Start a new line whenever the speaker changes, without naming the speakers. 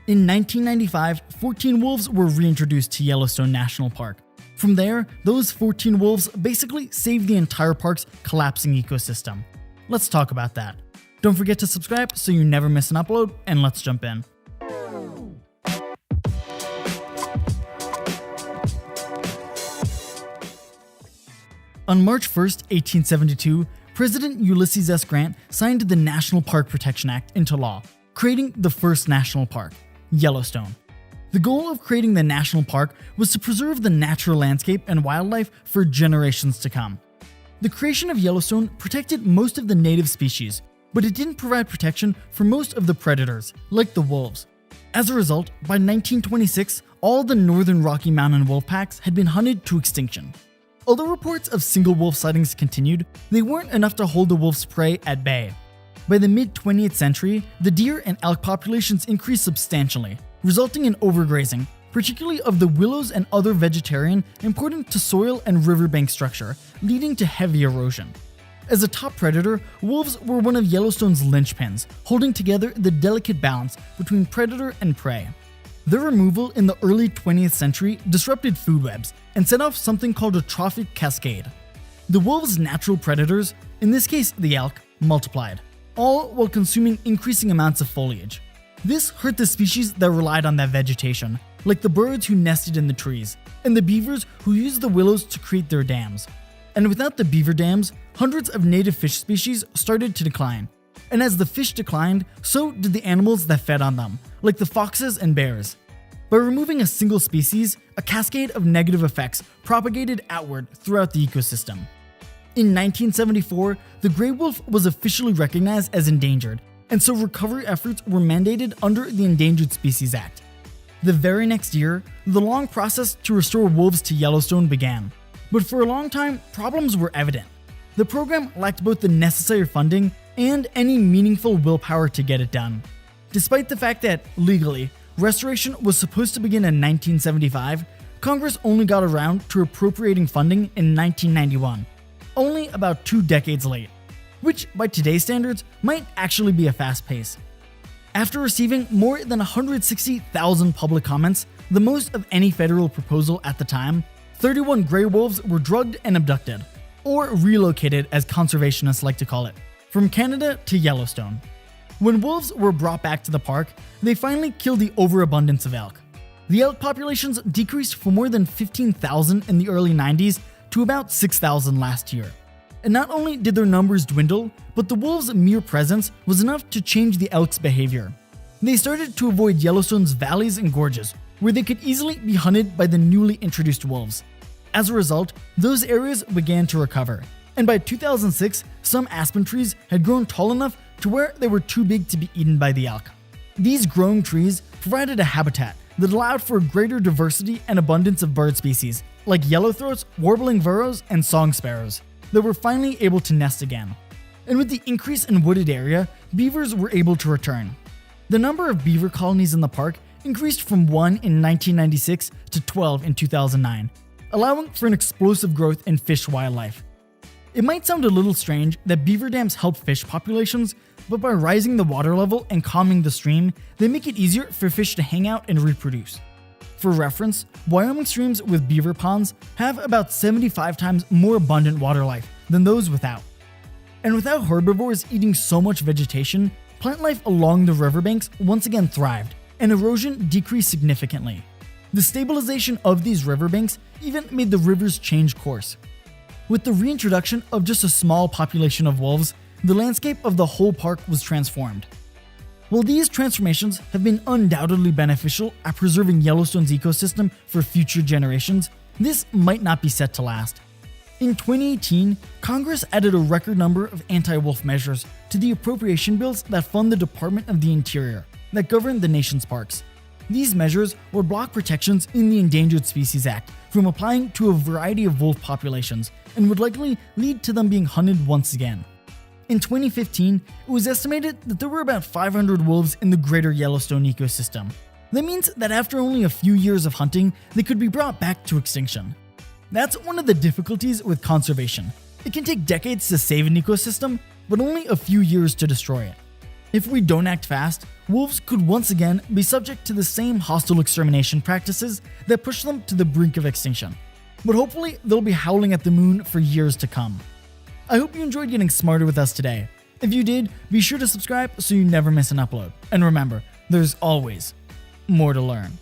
In 1995, 14 wolves were reintroduced to Yellowstone National Park. From there, those 14 wolves basically saved the entire park's collapsing ecosystem. Let's talk about that. Don't forget to subscribe so you never miss an upload, and let's jump in. On March 1st, 1872, President Ulysses S. Grant signed the National Park Protection Act into law, creating the first national park, Yellowstone. The goal of creating the national park was to preserve the natural landscape and wildlife for generations to come. The creation of Yellowstone protected most of the native species, but it didn't provide protection for most of the predators, like the wolves. As a result, by 1926, all the northern Rocky Mountain wolf packs had been hunted to extinction. Although reports of single wolf sightings continued, they weren't enough to hold the wolf's prey at bay. By the mid-20th century, the deer and elk populations increased substantially, resulting in overgrazing, particularly of the willows and other vegetation important to soil and riverbank structure, leading to heavy erosion. As a top predator, wolves were one of Yellowstone's linchpins, holding together the delicate balance between predator and prey. Their removal in the early 20th century disrupted food webs and set off something called a trophic cascade. The wolves' natural predators, in this case the elk, multiplied, all while consuming increasing amounts of foliage. This hurt the species that relied on that vegetation, like the birds who nested in the trees, and the beavers who used the willows to create their dams. And without the beaver dams, hundreds of native fish species started to decline. And as the fish declined, so did the animals that fed on them, like the foxes and bears. By removing a single species, a cascade of negative effects propagated outward throughout the ecosystem. In 1974, the gray wolf was officially recognized as endangered, and so recovery efforts were mandated under the Endangered Species Act. The very next year, the long process to restore wolves to Yellowstone began. But for a long time, problems were evident. The program lacked both the necessary funding and any meaningful willpower to get it done. Despite the fact that, legally, restoration was supposed to begin in 1975, Congress only got around to appropriating funding in 1991, only about 2 decades late, which by today's standards might actually be a fast pace. After receiving more than 160,000 public comments, the most of any federal proposal at the time, 31 gray wolves were drugged and abducted, or relocated as conservationists like to call it, from Canada to Yellowstone. When wolves were brought back to the park, they finally killed the overabundance of elk. The elk populations decreased from more than 15,000 in the early 90s to about 6,000 last year. And not only did their numbers dwindle, but the wolves' mere presence was enough to change the elk's behavior. They started to avoid Yellowstone's valleys and gorges, where they could easily be hunted by the newly introduced wolves. As a result, those areas began to recover, and by 2006, some aspen trees had grown tall enough to where they were too big to be eaten by the elk. These growing trees provided a habitat that allowed for a greater diversity and abundance of bird species, like yellowthroats, warbling virrows, and song sparrows, that were finally able to nest again. And with the increase in wooded area, beavers were able to return. The number of beaver colonies in the park increased from 1 in 1996 to 12 in 2009, allowing for an explosive growth in fish wildlife. It might sound a little strange that beaver dams help fish populations, but by rising the water level and calming the stream, they make it easier for fish to hang out and reproduce. For reference, Wyoming streams with beaver ponds have about 75 times more abundant water life than those without. And without herbivores eating so much vegetation, plant life along the riverbanks once again thrived, and erosion decreased significantly. The stabilization of these riverbanks even made the rivers change course. With the reintroduction of just a small population of wolves, the landscape of the whole park was transformed. While these transformations have been undoubtedly beneficial at preserving Yellowstone's ecosystem for future generations, this might not be set to last. In 2018, Congress added a record number of anti-wolf measures to the appropriation bills that fund the Department of the Interior that govern the nation's parks. These measures would block protections in the Endangered Species Act from applying to a variety of wolf populations and would likely lead to them being hunted once again. In 2015, it was estimated that there were about 500 wolves in the greater Yellowstone ecosystem. That means that after only a few years of hunting, they could be brought back to extinction. That's one of the difficulties with conservation. It can take decades to save an ecosystem, but only a few years to destroy it. If we don't act fast, wolves could once again be subject to the same hostile extermination practices that pushed them to the brink of extinction. But hopefully, they'll be howling at the moon for years to come. I hope you enjoyed getting smarter with us today. If you did, be sure to subscribe so you never miss an upload. And remember, there's always more to learn.